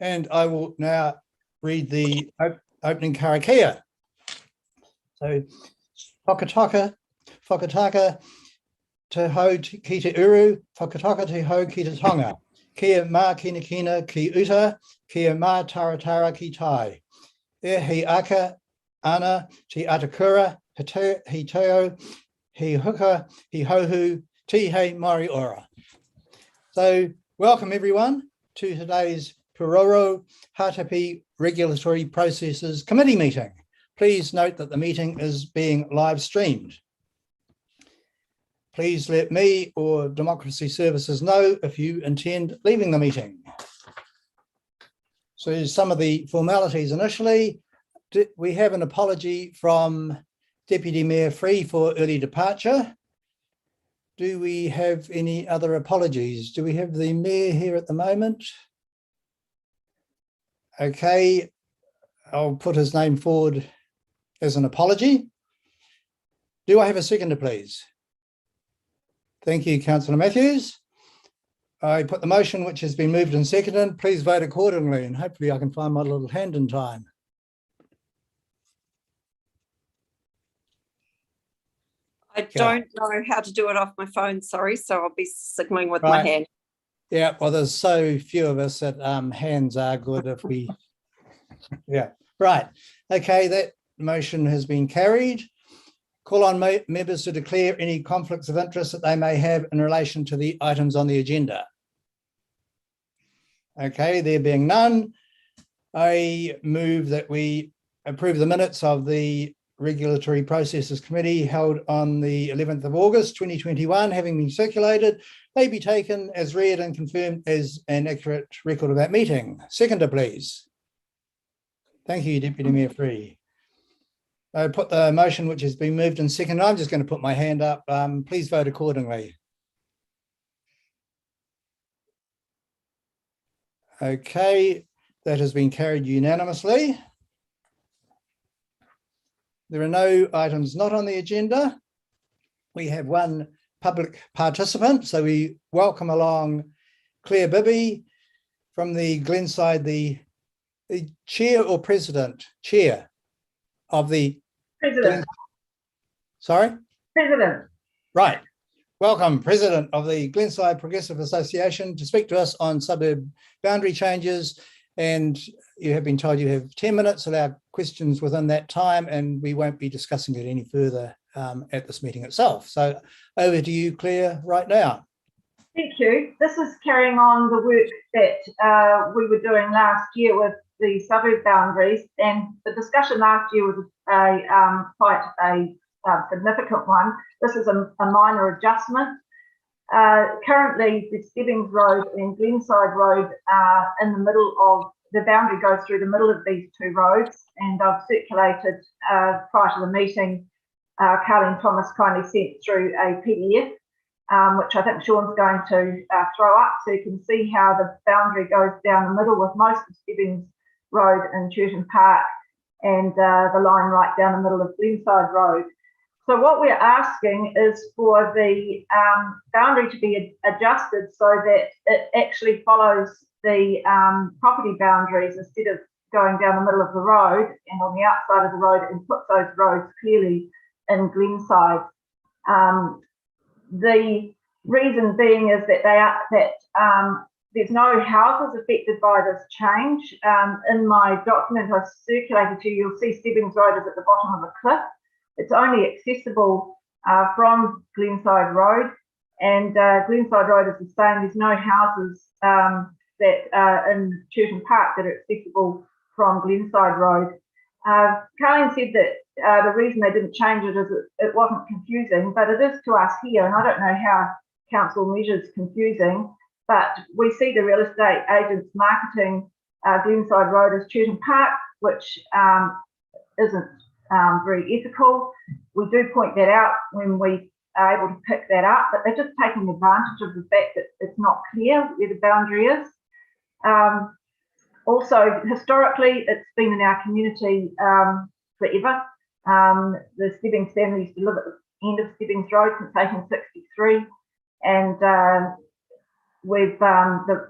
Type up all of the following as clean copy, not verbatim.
And I will now read the opening karakia. So, whakataka, te hau ki te uru, whakataka te hau ki te tonga. Kia mā kina kina ki uta, kia mā taratara ki tai. E he aka ana te atakura, he teo, he huka, he hohu, ti he mari ora. So welcome everyone to today's Pūroro Hatepe Regulatory Processes Committee meeting. Please note that the meeting is being live streamed. Please let me or Democracy Services know if you intend leaving the meeting. So some of the formalities initially, we have an apology from Deputy Mayor Free for early departure. Do we have any other apologies? Do we have the Mayor here at the moment? Okay, I'll put his name forward as an apology. Do I have a seconder, please? Thank you, Councillor Matthews. I put the motion which has been moved and seconded. Please vote accordingly, and hopefully I can find my little hand in time. I don't know how to do it off my phone, sorry, so I'll be signaling with my hand. Yeah, well, there's so few of us that hands are good if we, yeah, right. Okay, that motion has been carried. Call on members to declare any conflicts of interest that they may have in relation to the items on the agenda. Okay, there being none, I move that we approve the minutes of the Regulatory Processes Committee held on the 11th of August 2021, having been circulated, may be taken as read and confirmed as an accurate record of that meeting. Seconder, please. Thank you, Deputy Mayor Free. I put the motion which has been moved and seconded. I'm just going to put my hand up. Please vote accordingly. Okay, that has been carried unanimously. There are no items not on the agenda. We have one public participant, so we welcome along Claire Bibby from the Glenside, the chair or president? Chair of the President. Sorry? President. Right. Welcome, President of the Glenside Progressive Association, to speak to us on suburb boundary changes. And you have been told you have 10 minutes, allow questions within that time, and we won't be discussing it any further at this meeting itself. So over to you, Claire, right now. Thank you. This is carrying on the work that we were doing last year with the suburb boundaries, and the discussion last year was quite a significant one. This is a minor adjustment. Currently, the Stebbings Road and Glenside Road are in the middle of, the boundary goes through the middle of these two roads, and I've circulated prior to the meeting, Carleen Thomas kindly sent through a PDF, which I think Sean's going to throw up, so you can see how the boundary goes down the middle with most of Stebbings Road in Churton Park and the line right down the middle of Glenside Road. So what we're asking is for the boundary to be adjusted so that it actually follows the property boundaries instead of going down the middle of the road and on the outside of the road, and put those roads clearly in Glenside. The reason being is that there's no houses affected by this change. In my document I've circulated to you, you'll see Stebbings Road is at the bottom of a cliff. It's only accessible from Glenside Road, and Glenside Road is the same. There's no houses that are in Churton Park that are accessible from Glenside Road. Carleen said that the reason they didn't change it is it wasn't confusing, but it is to us here, and I don't know how council measures confusing, but we see the real estate agents marketing Glenside Road as Churton Park, which isn't very ethical. We do point that out when we are able to pick that up, but they're just taking advantage of the fact that it's not clear where the boundary is. Also, historically, it's been in our community forever. The Stebbings family used to live at the end of Stebbings Road since 1863, and with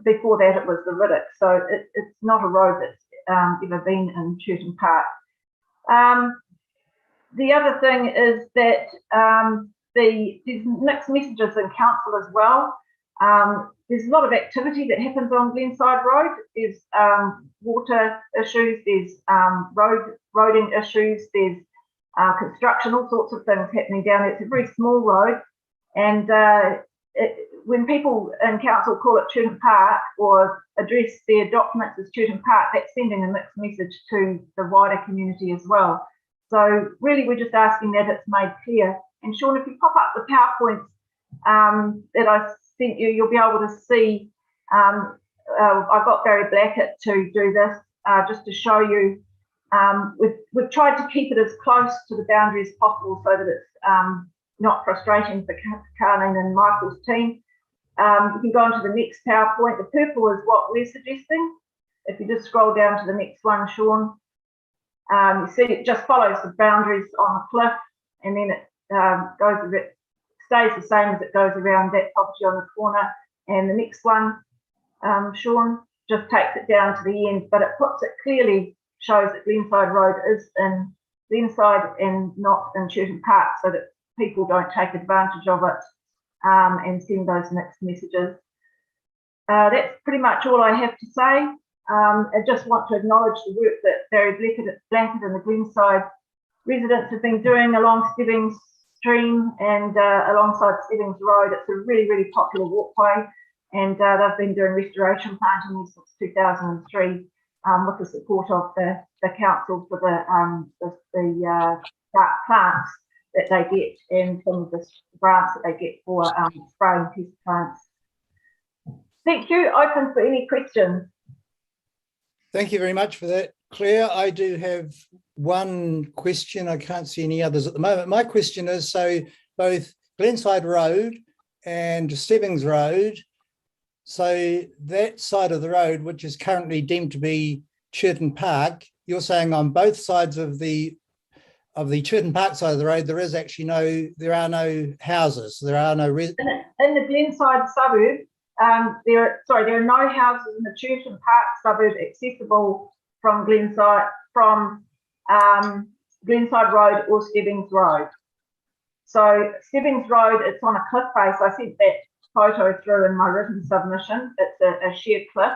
before that it was the Riddick, so it's not a road that's ever been in Churton Park. The other thing is that there's mixed messages in council as well. There's a lot of activity that happens on Glenside Road. There's water issues, there's roading issues, there's construction, all sorts of things happening down there. It's a very small road, and when people in council call it Churton Park or address their documents as Churton Park, that's sending a mixed message to the wider community as well. So really, we're just asking that it's made clear. And Sean, if you pop up the PowerPoints that I sent you, you'll be able to see. I got Barry Blackett to do this just to show you. We've tried to keep it as close to the boundary as possible so that it's not frustrating for Carleen and Michael's team. You can go on to the next PowerPoint. The purple is what we're suggesting. If you just scroll down to the next one, Sean, you see it just follows the boundaries on the cliff, and then it goes a bit, stays the same as it goes around that property on the corner. And the next one, Sean, just takes it down to the end, but it puts it clearly, shows that Glenside Road is in Glenside and not in Churton Park, so that people don't take advantage of it and send those mixed messages. That's pretty much all I have to say. I just want to acknowledge the work that Barry Blackett and the Glenside residents have been doing along Stebbings Stream and alongside Stebbings Road. It's a really, really popular walkway, and they've been doing restoration planting since 2003 with the support of the council for the plants that they get and some of the grants that they get for spraying pest plants. Thank you. Open for any questions. Thank you very much for that, Claire. I do have one question. I can't see any others at the moment. My question is, so both Glenside Road and Stebbings Road, so that side of the road, which is currently deemed to be Churton Park, you're saying on both sides of the Churton Park side of the road, there are no houses, there are no... In the Glenside suburb, there are no houses in the Churton Park suburb accessible from Glenside Road or Stebbings Road. So Stebbings Road, it's on a cliff face. I sent that photo through in my written submission. It's a sheer cliff,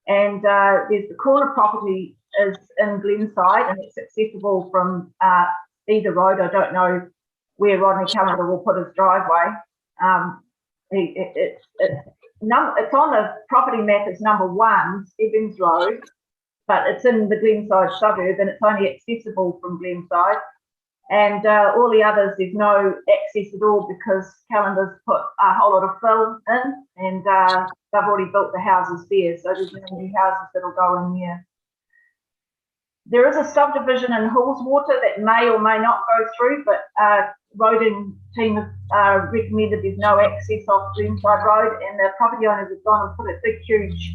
and there's the corner property is in Glenside, and it's accessible from either road. I don't know where Rodney Khandallah will put his driveway. It's on the property map as number 1, Stebbings Road, but it's in the Glenside suburb, and it's only accessible from Glenside. And all the others, there's no access at all because Khandallah's put a whole lot of fill in, and they've already built the houses there, so there's no new houses that'll go in there. There is a subdivision in Hillswater that may or may not go through, but roading team have recommended there's no access off Glenside Road, and the property owners have gone and put a big, huge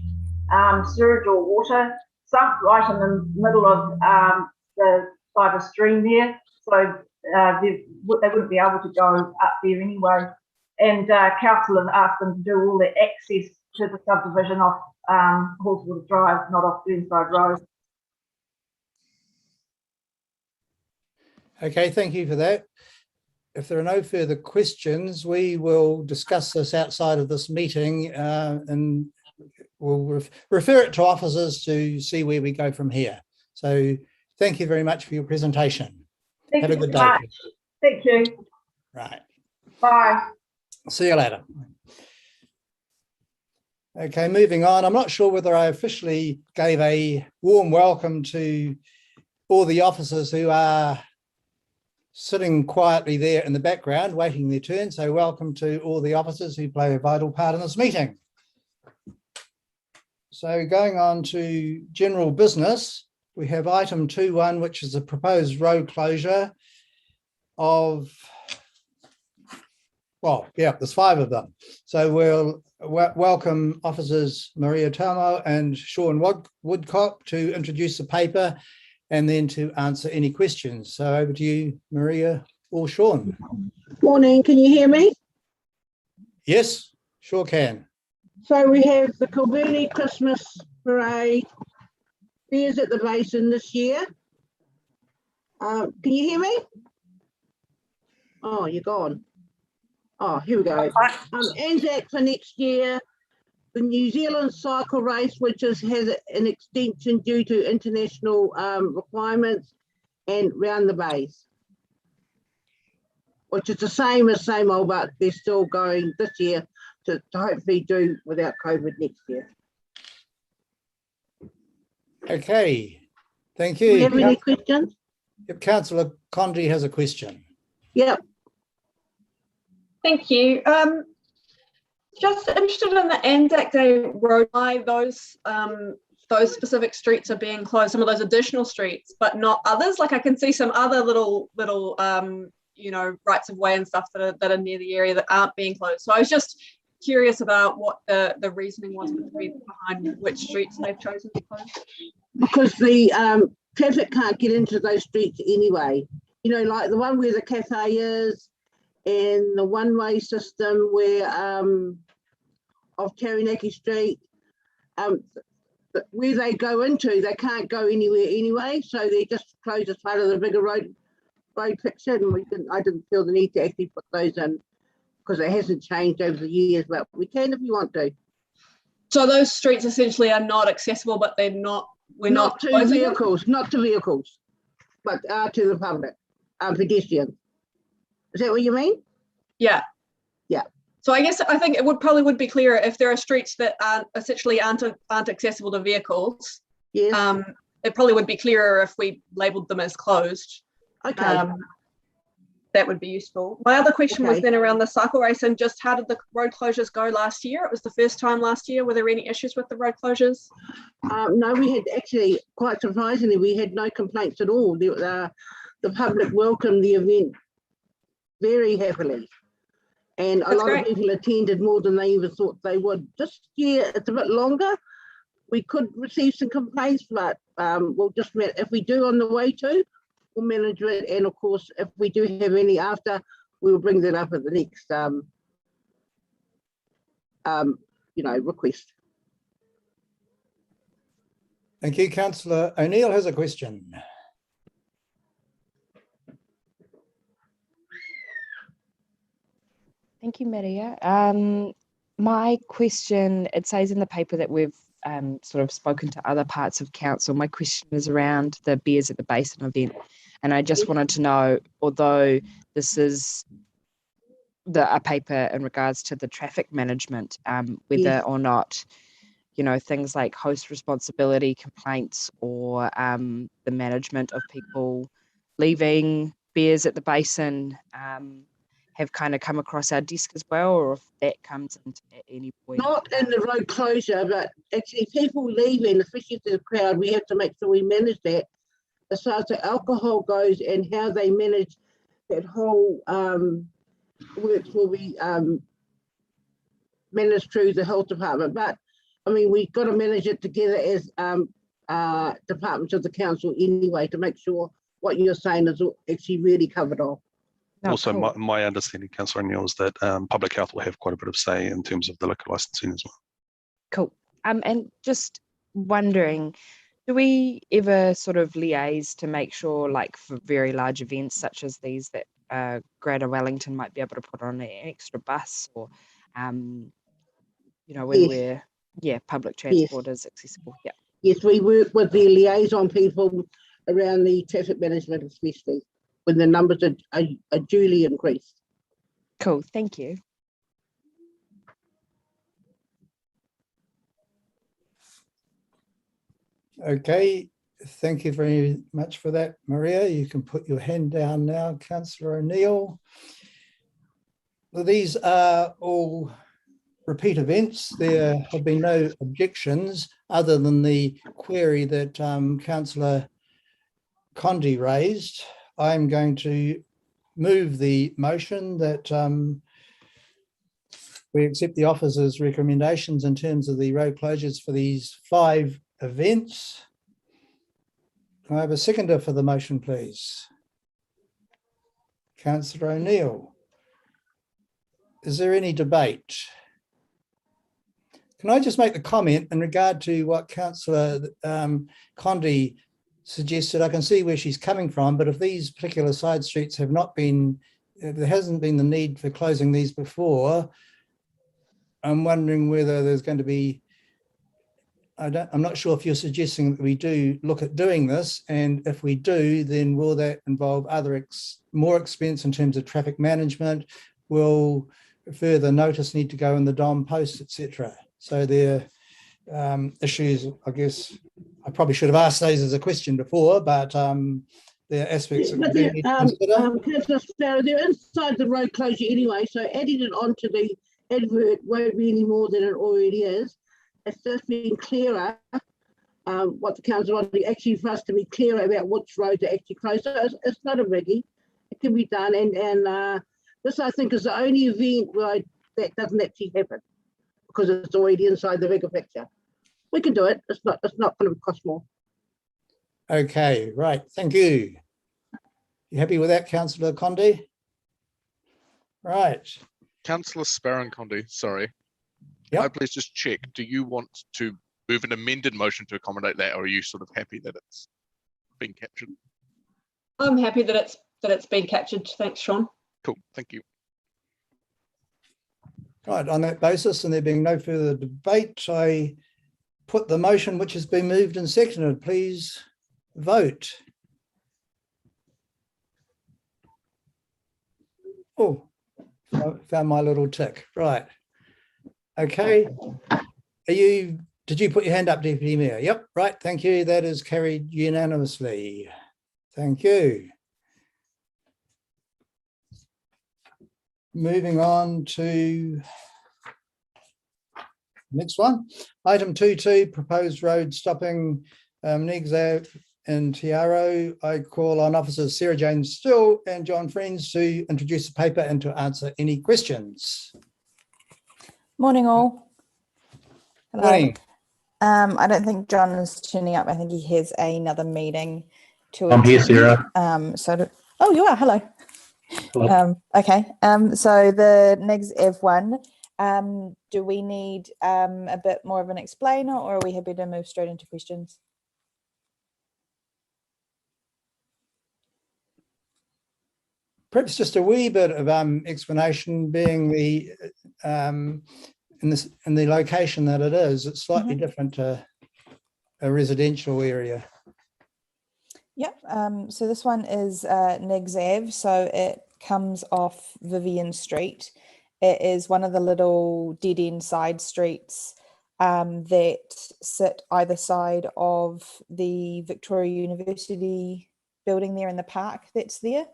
sewage or water sump right in the middle of by the stream there, so they wouldn't be able to go up there anyway. And council have asked them to do all the access to the subdivision off Hillswater Drive, not off Glenside Road. Okay, thank you for that. If there are no further questions, we will discuss this outside of this meeting and we'll refer it to officers to see where we go from here. So thank you very much for your presentation. Have a good day. Thank you. Right. Bye. See you later. Okay, moving on. I'm not sure whether I officially gave a warm welcome to all the officers who are sitting quietly there in the background, waiting their turn. So welcome to all the officers who play a vital part in this meeting. So going on to general business, we have item 2.1, which is a proposed road closure of, well, yeah, there's 5 of them. So we'll welcome officers Maria Tamo and Sean Woodcock to introduce the paper and then to answer any questions. So over to you, Maria or Sean. Morning, can you hear me? Yes, sure can. So we have the Kilburnie Christmas Parade, Beers at the Basin this year. Can you hear me? Oh, you're gone. Oh, here we go. Anzac for next year, the New Zealand cycle race, which has an extension due to international requirements, and Round the Bays, which is the same old, but they're still going this year to hopefully do without COVID next year. Okay, thank Do you you. have any questions? If Councillor Condry has a question. Yep. Thank you. Just interested in the Anzac Day road, why those specific streets are being closed, some of those additional streets, but not others. Like I can see some other little rights of way and stuff that are near the area that aren't being closed. So I was just curious about what the reasoning was behind which streets they've chosen to close. Because the traffic can't get into those streets anyway. You know, like the one where the cafe is, and the one-way system where of Taranaki Street, where they go into, they can't go anywhere anyway, so they just close as part of the bigger road picture, and I didn't feel the need to actually put those in because it hasn't changed over the years, but we can if you want to. So those streets essentially are not accessible, but they're not. Not to vehicles, but to the public, pedestrians. Is that what you mean? Yeah. Yeah. So I think it would be clearer if there are streets that aren't accessible to vehicles. Yes. It probably would be clearer if we labelled them as closed. Okay. That would be useful. My other question was then around the cycle race and just how did the road closures go last year? It was the first time last year. Were there any issues with the road closures? No, we had actually, quite surprisingly, we had no complaints at all. The public welcomed the event very happily. And a lot of people attended more than they even thought they would. This year, it's a bit longer. We could receive some complaints, but we'll just, if we do on the way to, we'll manage it. And of course, if we do have any after, we will bring that up at the next, request. Thank you. Councillor O'Neill has a question. Thank you, Maria. My question, it says in the paper that we've sort of spoken to other parts of council. My question is around the Beers at the Basin event. And I just wanted to know, although this is a paper in regards to the traffic management, whether or not, things like host responsibility complaints or the management of people leaving Beers at the Basin have kind of come across our desk as well, or if that comes into at any point. Not in the road closure, but actually people leaving, especially if there's a crowd, we have to make sure we manage that. As far as the alcohol goes and how they manage that whole works will be managed through the health department. But I mean, we've got to manage it together as departments of the council anyway to make sure what you're saying is actually really covered off. Also, my understanding, Councillor O'Neill, is that public health will have quite a bit of say in terms of the liquor licensing as well. Cool. And just wondering, do we ever sort of liaise to make sure, like for very large events such as these, that Greater Wellington might be able to put on an extra bus, or, when public transport is accessible? Yeah. Yes, we work with the liaison people around the traffic management, especially when the numbers are duly increased. Cool, thank you. Okay, thank you very much for that, Maria. You can put your hand down now, Councillor O'Neill. Well, these are all repeat events. There have been no objections other than the query that Councillor Condry raised. I'm going to move the motion that we accept the officer's recommendations in terms of the road closures for these 5 events. Can I have a seconder for the motion, please? Councillor O'Neill. Is there any debate? Can I just make the comment in regard to what Councillor Condi suggested? I can see where she's coming from, but if these particular side streets have not been, if there hasn't been the need for closing these before, I'm wondering whether there's going to be, I'm not sure if you're suggesting that we do look at doing this, and if we do, then will that involve other more expense in terms of traffic management? Will further notice need to go in the DOM post, etc.? So there are issues, I guess, I probably should have asked those as a question before, but there are aspects that we do need to consider. Councillor Sparrow, they're inside the road closure anyway, so adding it onto the advert won't be any more than it already is. It's just being clearer, what the council wanted actually for us to be clearer about which roads are actually closed. So it's not a biggie. It can be done, and this I think is the only event where that doesn't actually happen, because it's already inside the bigger picture. We can do it. It's not going to cost more. Okay, right. Thank you. You happy with that, Councillor Condi? Right. Councillor Sparrow and Condi, sorry. Yep. Can I please just check? Do you want to move an amended motion to accommodate that, or are you sort of happy that it's been captured? I'm happy that it's been captured. Thanks, Sean. Cool. Thank you. Right, on that basis, and there being no further debate, I put the motion which has been moved and seconded. Please vote. Oh, I found my little tick. Right. Okay. Did you put your hand up, Deputy Mayor? Yep, right. Thank you. That is carried unanimously. Thank you. Moving on to next one. Item 2.2, proposed road stopping Knigges in Tiaro. I call on officers Sarah Jane Still and John Friends to introduce the paper and to answer any questions. Morning all. Hello. Morning. I don't think John is tuning up. I think he has another meeting to I'm here, Sarah. Oh, you are. Hello. Hello. Okay. So the Knigges Ave one, do we need a bit more of an explainer, or are we happy to move straight into questions? Perhaps just a wee bit of explanation, being the in the location that it is. It's slightly different to a residential area. Yep. So this one is Knigges Ave. So it comes off Vivian Street. It is one of the little dead-end side streets that sit either side of the Victoria University building there in the park that's there.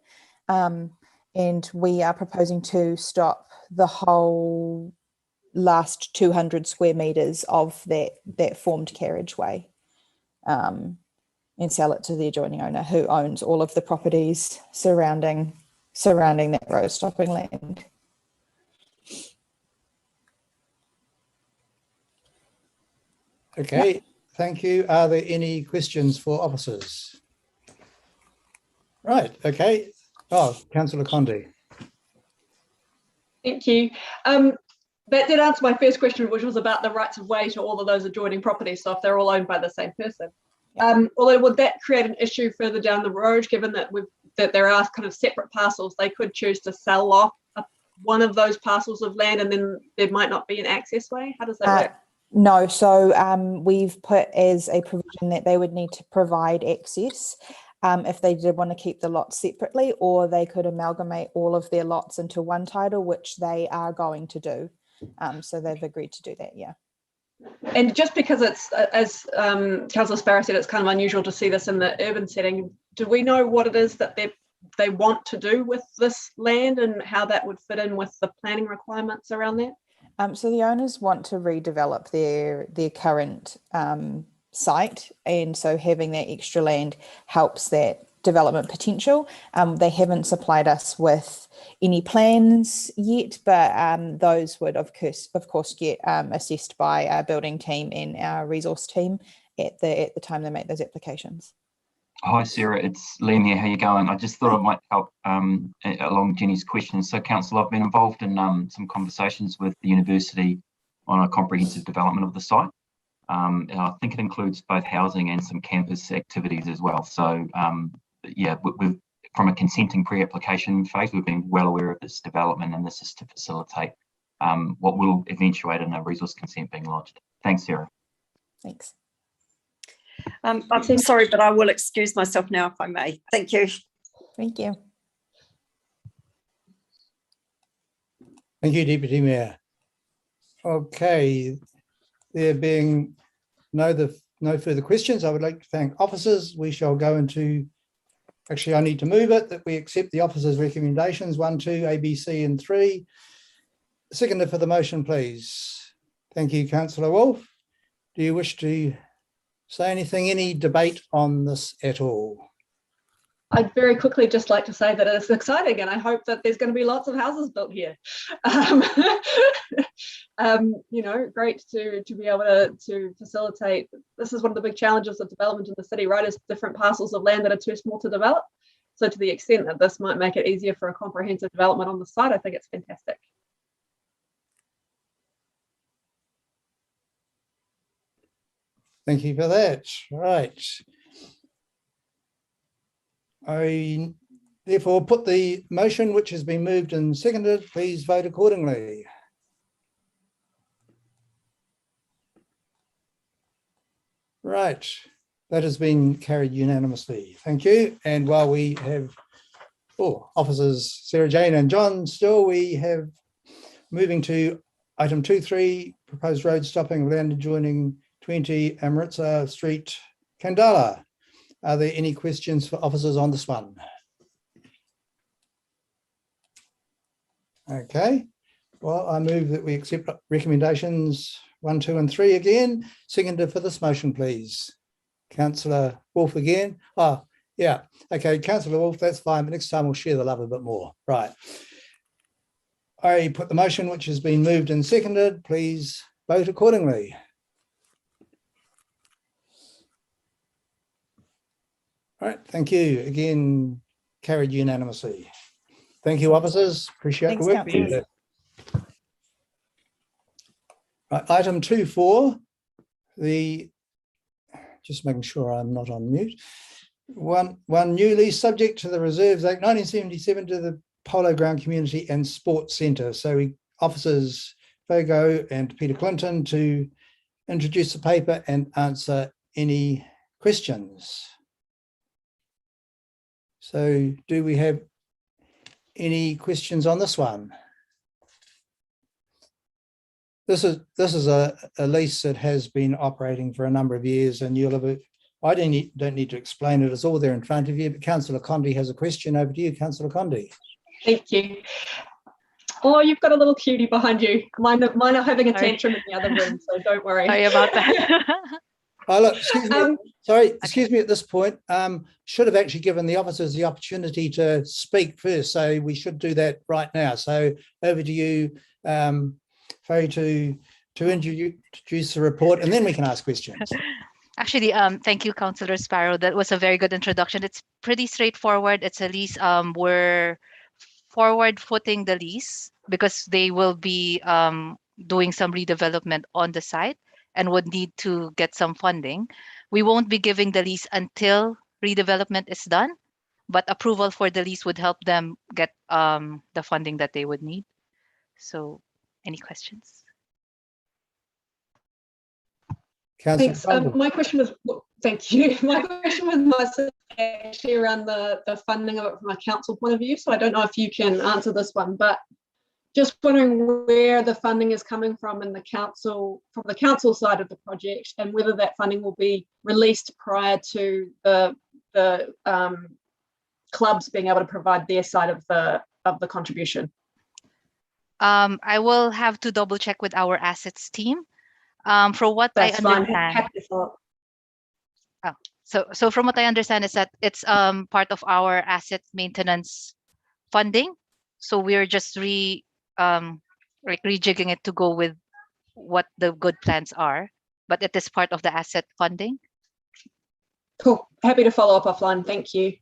And we are proposing to stop the whole last 200 square metres of that formed carriageway and sell it to the adjoining owner, who owns all of the properties surrounding that road stopping land. Okay, thank you. Are there any questions for officers? Right, okay. Oh, Councillor Condi. Thank you. That did answer my first question, which was about the rights of way to all of those adjoining properties. So if they're all owned by the same person, although would that create an issue further down the road, given that there are kind of separate parcels? They could choose to sell off one of those parcels of land, and then there might not be an access way. How does that work? No, so we've put as a provision that they would need to provide access if they did want to keep the lots separately, or they could amalgamate all of their lots into one title, which they are going to do. So they've agreed to do that, yeah. And just because it's, as Councillor Sparrow said, it's kind of unusual to see this in the urban setting, do we know what it is that they want to do with this land and how that would fit in with the planning requirements around that? So the owners want to redevelop their current site, and so having that extra land helps that development potential. They haven't supplied us with any plans yet, but those would of course get assessed by our building team and our resource team at the time they make those applications. Hi Sarah, it's Liam here. How you going? I just thought I might help along Jenny's questions. So Council, I've been involved in some conversations with the university on a comprehensive development of the site. And I think it includes both housing and some campus activities as well. So yeah, from a consenting pre-application phase, we've been well aware of this development, and this is to facilitate what will eventuate in a resource consent being lodged. Thanks, Sarah. Thanks. I'm sorry, but I will excuse myself now if I may. Thank you. Thank you. Thank you, Deputy Mayor. Okay, there being no further questions, I would like to thank officers. We shall go into, actually I need to move it, that we accept the officers' recommendations 1, 2, A, B, C and 3. Seconder for the motion, please. Thank you, Councillor Wolf. Do you wish to say anything, any debate on this at all? I'd very quickly just like to say that it's exciting, and I hope that there's going to be lots of houses built here. You know, great to be able to facilitate. This is one of the big challenges of development in the city, right? Is different parcels of land that are too small to develop. So to the extent that this might make it easier for a comprehensive development on the site, I think it's fantastic. Thank you for that. Right. I therefore put the motion which has been moved and seconded. Please vote accordingly. Right, that has been carried unanimously. Thank you. And while we have officers Sarah Jane and John still, we have moving to item 2.3, proposed road stopping land adjoining 20 Armitsar Street, Khandallah. Are there any questions for officers on this one? Okay, well, I move that we accept recommendations 1, 2 and 3 again. Seconder for this motion, please. Councillor Wolf again. Oh, yeah, okay, Councillor Wolf, that's fine, but next time we'll share the love a bit more. Right. I put the motion which has been moved and seconded. Please vote accordingly. All right, thank you. Again, carried unanimously. Thank you, officers. Appreciate the work. Right, item 2.4, just making sure I'm not on mute. One new lease subject to the Reserves Act 1977 to the Polo Ground Community and Sports Centre. So officers Fogo and Peter Clinton to introduce the paper and answer any questions. So do we have any questions on this one? This is a lease that has been operating for a number of years, and you'll have I don't need to explain it, it's all there in front of you, but Councillor Condi has a question. Over to you, Councillor Condi. Thank you. Oh, you've got a little cutie behind you. Mine are having a tantrum in the other room, so don't worry. Sorry about that. Oh, look, excuse me. Sorry, excuse me at this point. Should have actually given the officers the opportunity to speak first, so we should do that right now. So over to you, Faye, to introduce the report, and then we can ask questions. Actually, thank you, Councillor Sparrow. That was a very good introduction. It's pretty straightforward. It's a lease. We're forward-footing the lease because they will be doing some redevelopment on the site and would need to get some funding. We won't be giving the lease until redevelopment is done, but approval for the lease would help them get the funding that they would need. So, any questions? Thanks. My question was, thank you. My question was actually around the funding of it from a council point of view. So I don't know if you can answer this one, but just wondering where the funding is coming from in the council, from the council side of the project, and whether that funding will be released prior to the clubs being able to provide their side of the contribution. I will have to double check with our assets team. From what I understand, so from what I understand is that it's part of our asset maintenance funding. So we're just rejigging it to go with what the good plans are, but it is part of the asset funding. Cool. Happy to follow up offline. Thank you.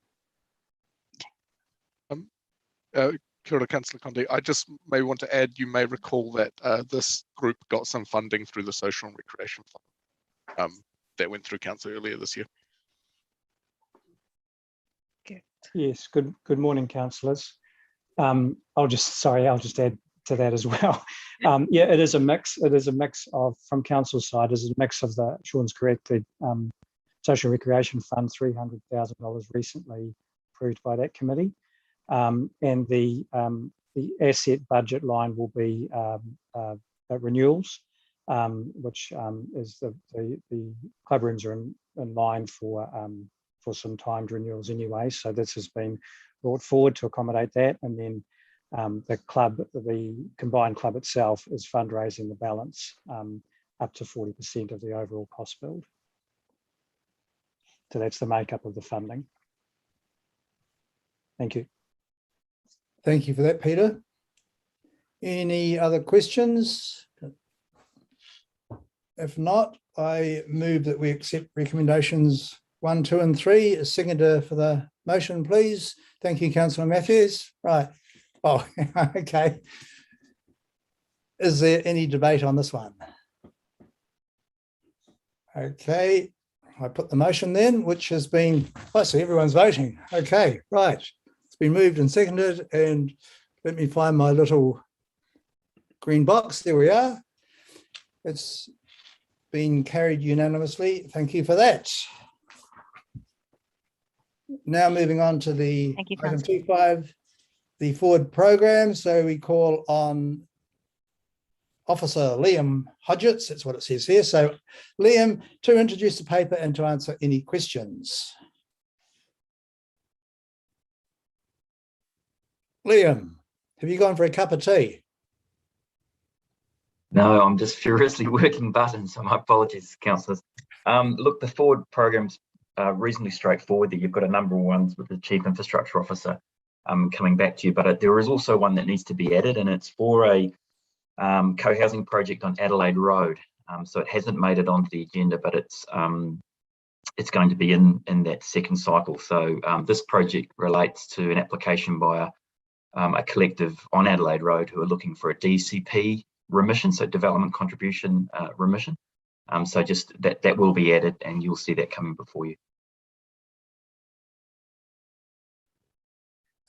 Kia ora, Councillor Condi. I just may want to add, you may recall that this group got some funding through the Social and Recreation Fund that went through Council earlier this year. Yes, good morning, councillors. I'll just add to that as well. Yeah, it is a mix. It is a mix of, from council side, is a mix of the, Sean's correct, the Social Recreation Fund, $300,000 recently approved by that committee. And the asset budget line will be renewals, which is the club rooms are in line for some timed renewals anyway. So this has been brought forward to accommodate that. And then the combined club itself is fundraising the balance up to 40% of the overall cost build. So that's the makeup of the funding. Thank you. Thank you for that, Peter. Any other questions? If not, I move that we accept recommendations 1, 2, and 3. A seconder for the motion, please. Thank you, Councillor Matthews. Right. Oh, okay. Is there any debate on this one? Okay. I put the motion then, which has been, I see everyone's voting. Okay, right. It's been moved and seconded, and let me find my little green box. There we are. It's been carried unanimously. Thank you for that. Now moving on to the item 2.5, the forward program. So we call on Officer Liam Hodgetts, that's what it says here. So Liam, to introduce the paper and to answer any questions. Liam, have you gone for a cup of tea? No, I'm just furiously working buttons, so my apologies, councillors. Look, the forward program's reasonably straightforward. That you've got a number of ones with the Chief Infrastructure Officer coming back to you, but there is also one that needs to be added, and it's for a co-housing project on Adelaide Road. So it hasn't made it onto the agenda, but it's going to be in that second cycle. So this project relates to an application by a collective on Adelaide Road who are looking for a DCP remission, so development contribution remission. So just that will be added, and you'll see that coming before you.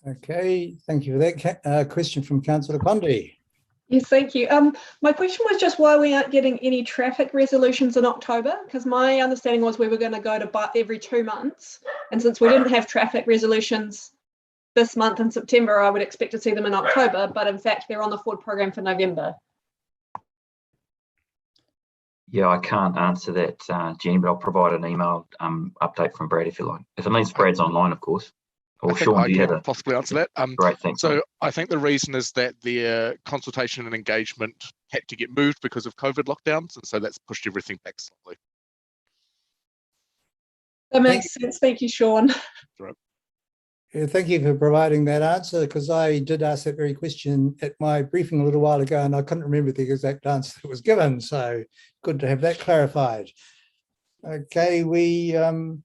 Okay, thank you for that. Question from Councillor Condi. Yes, thank you. My question was just why we aren't getting any traffic resolutions in October, because my understanding was we were going to go to every 2 months, and since we didn't have traffic resolutions this month in September, I would expect to see them in October, but in fact they're on the forward program for November. Yeah, I can't answer that, Jenny, but I'll provide an email update from Brad if you like. If it means Brad's online, of course. Or Sean, do you have a possibly answer that? Great, thanks. So I think the reason is that their consultation and engagement had to get moved because of COVID lockdowns, and so that's pushed everything back slightly. That makes sense. Thank you, Sean. Right. Yeah, thank you for providing that answer, because I did ask that very question at my briefing a little while ago and I couldn't remember the exact answer that was given. So good to have that clarified. Okay, we have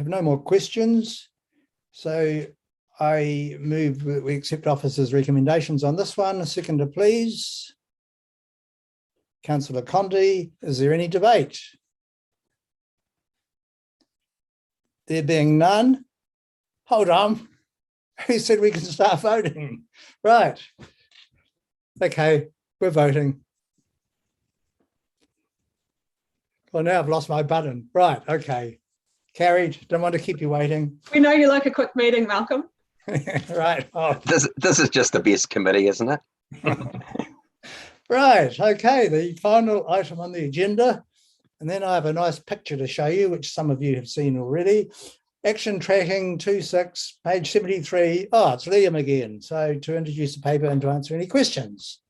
no more questions. So I move that we accept officers' recommendations on this one. A seconder, please. Councillor Condi, is there any debate? There being none, hold on. Who said we can start voting? Right. Okay, we're voting. Well, now I've lost my button. Right, okay. Carried. Don't want to keep you waiting. We know you like a quick meeting, Malcolm. Right. Oh. This is just the best committee, isn't it? Right, okay, the final item on the agenda. And then I have a nice picture to show you, which some of you have seen already. Action tracking 2.6, page 73. Oh, it's Liam again. So to introduce the paper and to answer any questions.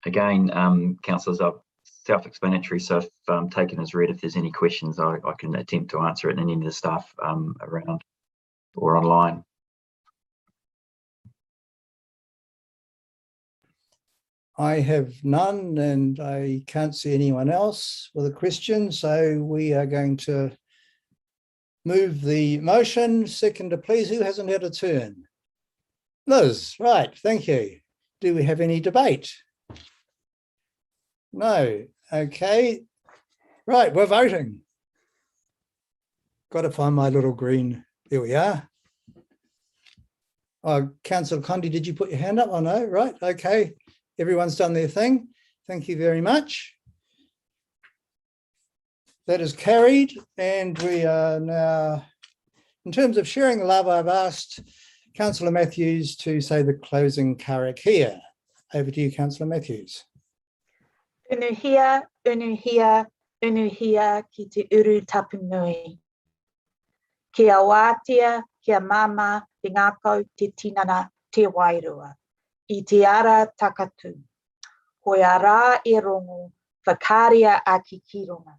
Again, councillors, are self-explanatory, so if taken as read, if there's any questions, I can attempt to answer it, and any of the staff around or online. I have none, and I can't see anyone else with a question, so we are going to move the motion. Seconder, please. Who hasn't had a turn? Liz, right, thank you. Do we have any debate? No, okay. Right, we're voting. Got to find my little green, there we are. Oh, Councillor Condi, did you put your hand up? Oh no, right, okay. Everyone's done their thing. Thank you very much. That is carried, and we are now, in terms of sharing the love, I've asked Councillor Matthews to say the closing karakia. Over to you, Councillor Matthews. Unuhia, unuhia, unuhia ki te uru tapunui. Kia wātia, kia mama, te ngākau, te tinana, te wairua. I te ara takatu. Hoi a rā e rongo, whakāria a ki ki ronga.